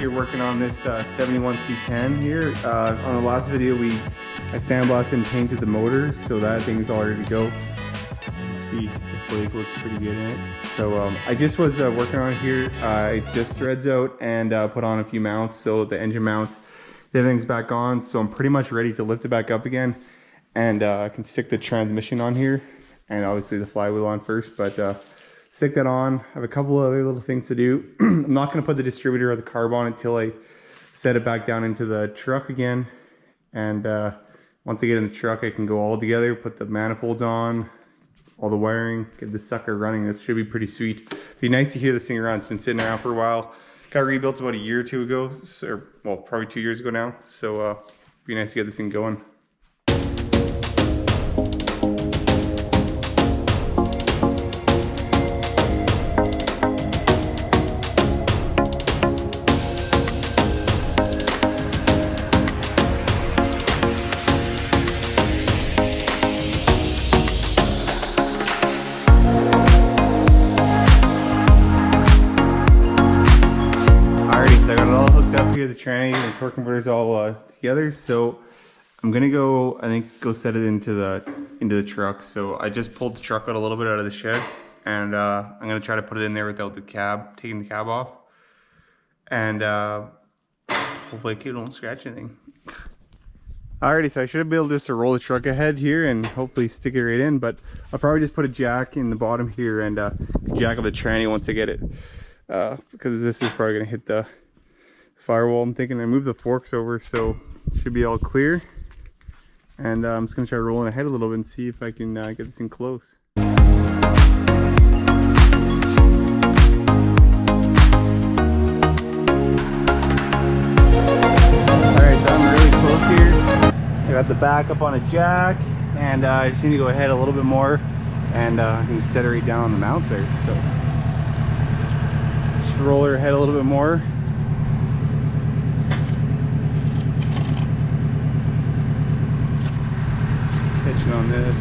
here working on this 71 C10 here. On the last video I sandblasted and painted the motors, so that thing's all ready to go. See, the blade looks pretty good in it. So I just was working on it here. I just threads out and put on a few mounts, so the engine mount, everything's back on, so I'm pretty much ready to lift it back up again. And I can stick the transmission on here, and obviously the flywheel on first, but stick that on. I have a couple of other little things to do. I'm not going to put the distributor or the carb on until I set it back down into the truck again. And once I get in the truck, I can go all together, put the manifolds on, all the wiring, get this sucker running. It should be pretty sweet. It'd be nice to hear this thing around. It's been sitting around for a while. Got rebuilt about a year or two ago, or well, probably 2 years ago now. So it'd be nice to get this thing going. Here the tranny and torque converters all together, so I'm gonna go, I think, go set it into the truck. So I just pulled the truck out a little bit out of the shed, and I'm gonna try to put it in there without the cab, taking the cab off, and hopefully it won't scratch anything. Alrighty, so I should be able just to roll the truck ahead here and hopefully stick it right in, but I'll probably just put a jack in the bottom here and jack up the tranny once I get it, because this is probably gonna hit the firewall. I'm thinking I moved the forks over, so it should be all clear. And I'm just gonna try rolling ahead a little bit and see if I can get this thing close. Alright, so I'm really close here. I got the back up on a jack, and I just need to go ahead a little bit more, and I can set her right down on the mount there. So just roll her ahead a little bit more. On this.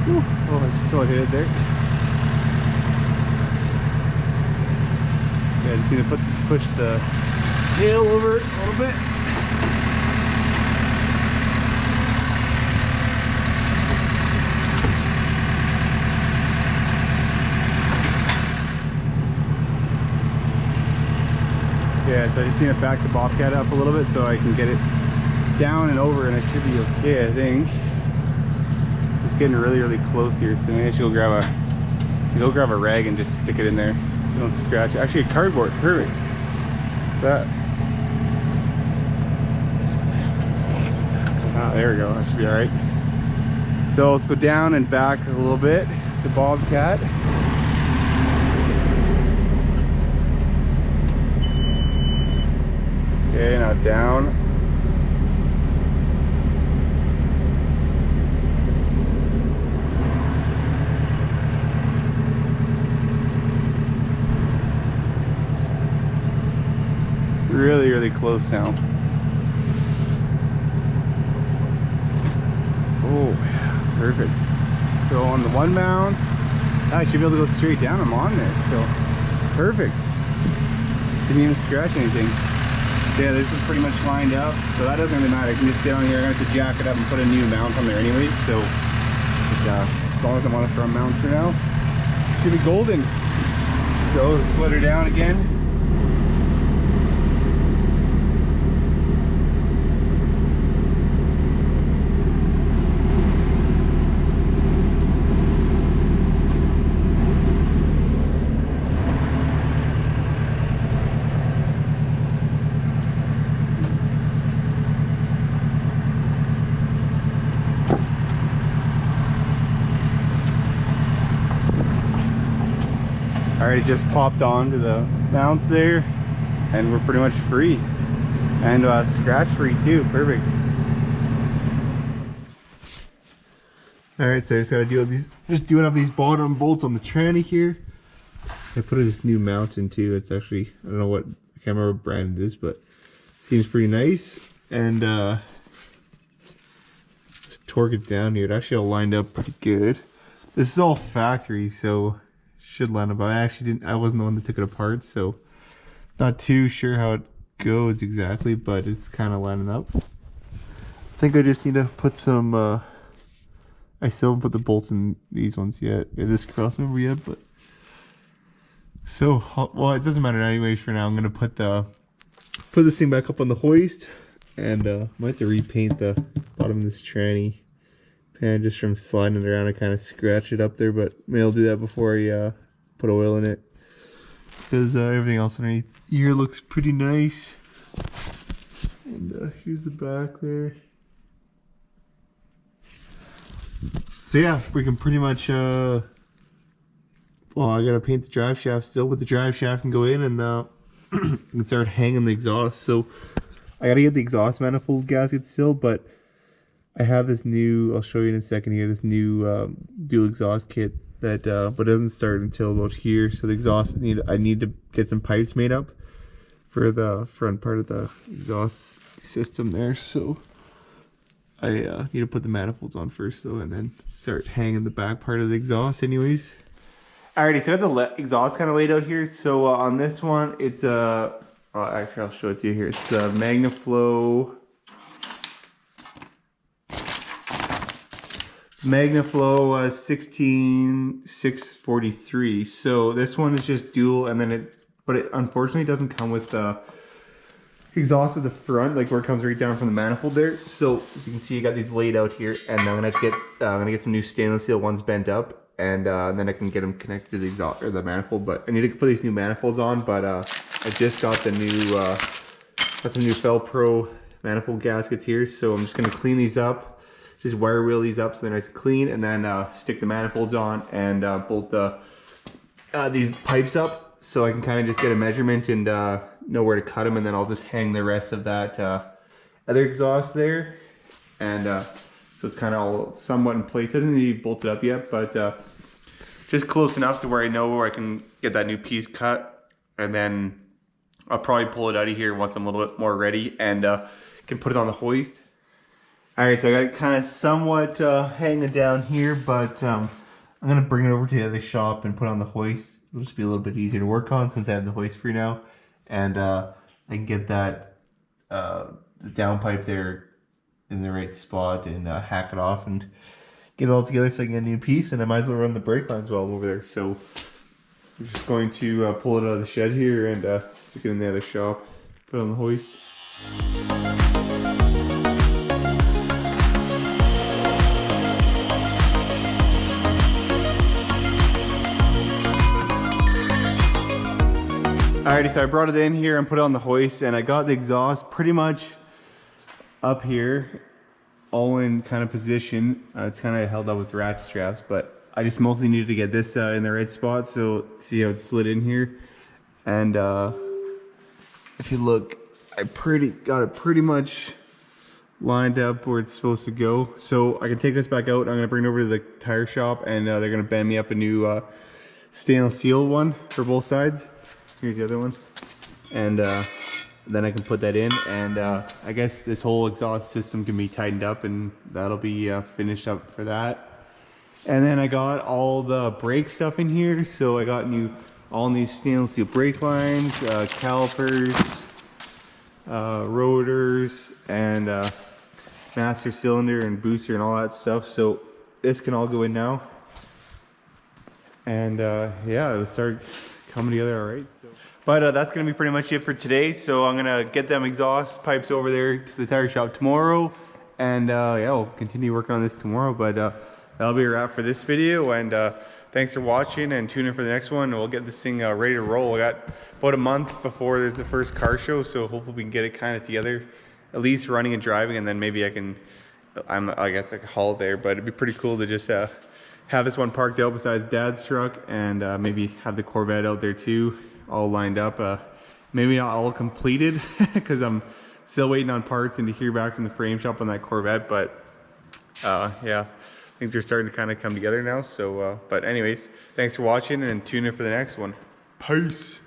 Oh, I just saw it hit it there. Yeah, I just need to push the tail over it a little bit. Yeah, so I just need to back the Bobcat up a little bit so I can get it down and over, and I should be okay, I think. Just getting really close here, so maybe I should go grab a rag and just stick it in there so don't scratch it. Actually, a cardboard, perfect. That. Ah, there we go, that should be alright. So let's go down and back a little bit, the Bobcat. Okay, now down. Really close now. Oh, perfect. So on the one mount, I should be able to go straight down. I'm on there, so perfect. Didn't even scratch anything. Yeah, this is pretty much lined up, so that doesn't really matter. I can just sit on here. I'm gonna have to jack it up and put a new mount on there anyways, so as long as I'm on a front mount for now, should be golden. So let's let her down again. Alright, it just popped onto the mounts there, and we're pretty much free. And scratch free too, perfect. Alright, so I just gotta deal with these, just doing up these bottom bolts on the tranny here. I put this new mount in too. It's actually, I don't know what, I can't remember what brand it is, but it seems pretty nice. And let's torque it down here. It actually all lined up pretty good. This is all factory, so should line up. I wasn't the one that took it apart, so not too sure how it goes exactly, but it's kind of lining up. I think I just need to put some, I still haven't put the bolts in these ones yet, or this cross member yet, but so, well, it doesn't matter anyways for now. I'm gonna put this thing back up on the hoist, and might have to repaint the bottom of this tranny pan just from sliding it around. I kind of scratched it up there, but maybe I'll do that before I put oil in it, because everything else underneath here looks pretty nice. And here's the back there. So yeah, we can pretty much well, I gotta paint the drive shaft still, but the drive shaft can go in, and you can start hanging the exhaust. So I gotta get the exhaust manifold gasket still, but I have this new, I'll show you in a second here, this new dual exhaust kit that but it doesn't start until about here. So the exhaust, I need to get some pipes made up for the front part of the exhaust system there. So I need to put the manifolds on first though, and then start hanging the back part of the exhaust anyways. Alrighty, so I got the exhaust kind of laid out here. So on this one, it's actually I'll show it to you here. It's the Magnaflow 16643. So this one is just dual, and then but it unfortunately doesn't come with the exhaust at the front, like where it comes right down from the manifold there. So as you can see, you got these laid out here, and I'm gonna get some new stainless steel ones bent up. And then I can get them connected to the exhaust or the manifold. But I need to put these new manifolds on. But I just got the new Felpro manifold gaskets here, so I'm just gonna clean these up, just wire wheel these up so they're nice and clean, and then stick the manifolds on and bolt these pipes up, so I can kind of just get a measurement and know where to cut them, and then I'll just hang the rest of that other exhaust there, and. So it's kind of all somewhat in place. It doesn't need to be bolted up yet, but just close enough to where I know where I can get that new piece cut. And then I'll probably pull it out of here once I'm a little bit more ready, and can put it on the hoist. Alright, so I got it kind of somewhat hanging down here, but I'm going to bring it over to the other shop and put it on the hoist. It'll just be a little bit easier to work on since I have the hoist free now. And I can get that the downpipe there in the right spot and hack it off and get it all together so I can get a new piece, and I might as well run the brake lines while I'm over there. So I'm just going to pull it out of the shed here and stick it in the other shop, put it on the hoist. Alrighty, so I brought it in here and put it on the hoist, and I got the exhaust pretty much up here, all in kind of position. It's kind of held up with ratchet straps, but I just mostly needed to get this in the right spot. So see how it slid in here, and if you look, I got it pretty much lined up where it's supposed to go. So I can take this back out. I'm gonna bring it over to the tire shop, and they're gonna bend me up a new stainless steel one for both sides. Here's the other one, and then I can put that in, and I guess this whole exhaust system can be tightened up, and that'll be finished up for that. And then I got all the brake stuff in here, so I got all new stainless steel brake lines, calipers, rotors, and master cylinder and booster and all that stuff. So this can all go in now, and yeah, it'll start coming together all right. So. But that's going to be pretty much it for today. So I'm going to get them exhaust pipes over there to the tire shop tomorrow. And yeah, we'll continue working on this tomorrow. But that'll be a wrap for this video. And thanks for watching, and tune in for the next one. We'll get this thing ready to roll. We got about a month before there's the first car show. So hopefully we can get it kind of together, at least running and driving. And then maybe I guess I can haul it there. But it'd be pretty cool to just have this one parked out besides Dad's truck, and maybe have the Corvette out there too, all lined up. Maybe not all completed because I'm still waiting on parts and to hear back from the frame shop on that Corvette, but yeah, things are starting to kind of come together now. So but anyways, thanks for watching, and tune in for the next one. Peace.